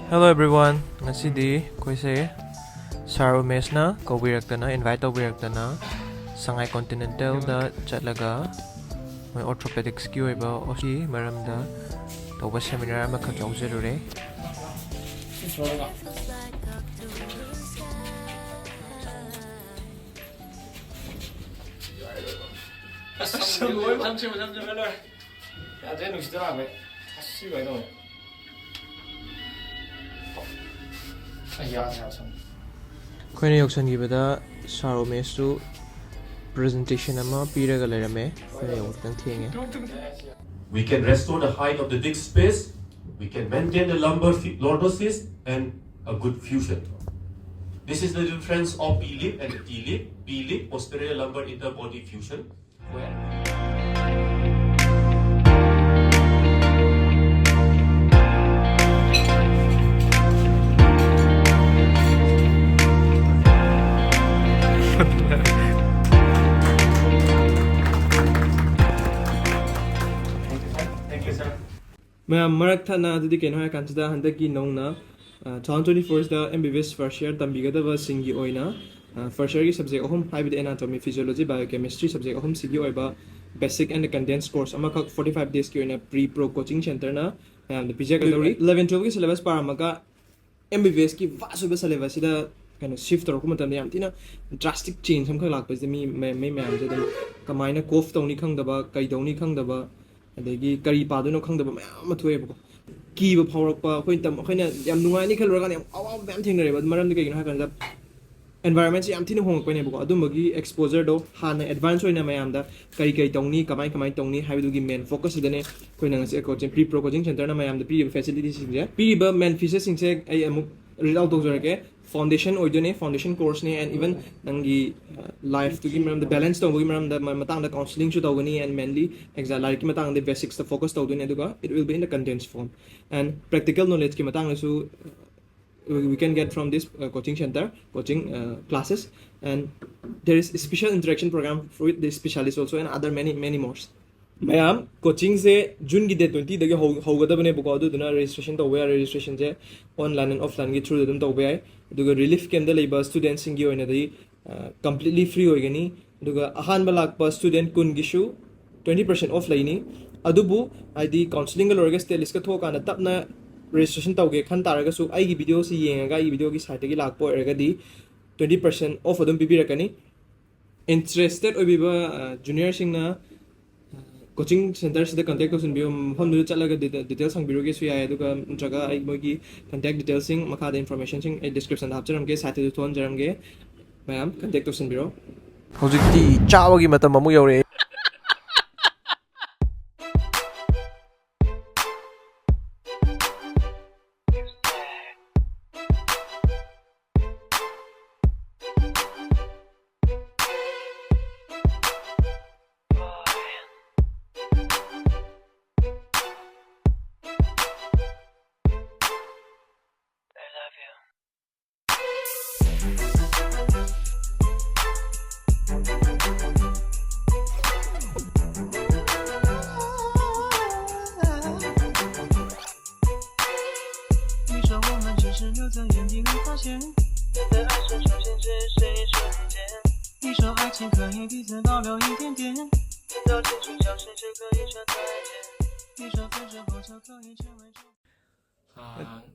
Hello everyone. Ngasidi koise Sar Umesh na kawirakta invite kawirakta na Sangai Continental da chatlaga my orthopedics ki oiba osi maramda tawba seminar ama khak yauzarure. Koine yoksan gibada Sar Umesh tu presentation ama piraga lerame koine yoktan thienge. We can restore the height of the disc space, we can maintain the lumbar lordosis and a good fusion. This is the difference of P-lip and the T-lip. P-lip, posterior lumbar interbody fusion. Ma'am, Marakta na dudi keno hai kansida handaki nong na 2024 is the MBBS first year tambigada was singi oina first year subject ahum hybrid anatomy physiology biochemistry subject ahum sigi oiba basic and condensed course amaka 45 days ki oina pre pro coaching center na the pj category 11 12 ki syllabus paramaga MBBS ki vast syllabus ida kind of shift or kuma tamde amtina drastic change sam khak lak pa mi ma'am je dam kamaina cough tawni khang daba kai dawni khang daba adegi kari paduno khang daba ma'am mathoe ba ki ba phawrak pa khoi tam khoina yam nungai ni khalura kan yam awa ma'am thingnare ba maram de kai na kan da environment yam thina hong ko ne ba adumagi exposure do hana advance hoina mayam da kai kai tawni kamai tawni haidu gi main focus idane khoina ngasi coaching pre pro coaching center na mayam da pre facilities sing je pre ba main features sing se ai amuk result do jore ke foundation oidone foundation course ne and even nangi life to gi maram the balance to gi maram da matang da counseling chu tawgani and mainly exam like ki matang the basics the focus tawdone aduga it will be in the condensed form and practical knowledge ki matang su we can get from this coaching center coaching classes and there is a special interaction program with the specialists also and other many more. Mayam coaching se June ki date 20 dagi hogada bane buko adu duna registration to where registration je online and offline gi through dum to bai duga relief camp da labor students sing gi oina dai completely free hoigani duga ahan ba lak pa student kun gi shu 20% off laini adubu id counseling ga lorga status ka thoka na tapna registration tawge khan taraga su ai gi video si yenga ai video gi site gi lak po erga di 20% off adum bibi rakani interested obiba junior sing na coaching center se contact us in bio hom du chalaga details sang biro ge su ya aduga jaga ai mogi contact details sing makha da information sing description da hapcharam ge site du thon jaram ge mayam contact us in biro Hojikti chawagi matam amu yore.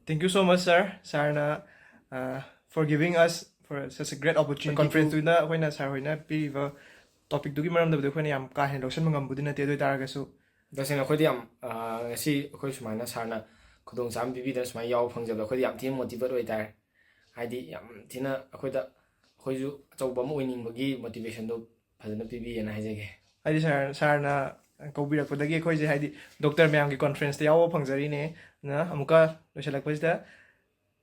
Thank you so much, sir. Sarna, for giving us for such a great opportunity. Conference to na when sir when piriva topic to gi maram da when yam ka hen doction mangam budina te do taraga su. Dasina khodi yam si khoi sumaina sarna khudong sam bibi da sumai yaw phangjab da khodi yam team motivate oi tar. Haidi yam thina akhoida khoiju chauba mo winning bagi motivation do phajana bibi yana haijege. Haidi sarna kobira kodagi khoi je haidi doctor mayam ki conference te yaw phangjari ne na amuka losalak pajda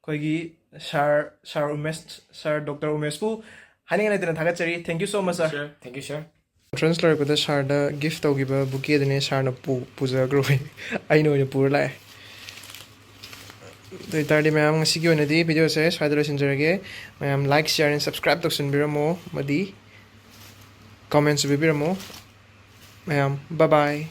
khoi gi sir Umesh sir Dr. Umesh pu haning na dina thagachari. Thank you so much, sir. Sure. Thank you, sir. Translator ko da sir da gift to giba bouquet dine sir na puja growing I know ni pur lai to itardi mayam ngasi gi onadi video se sadra sinjarage mayam like share and subscribe to sunbiramo madi comments bibiramo mayam bye bye.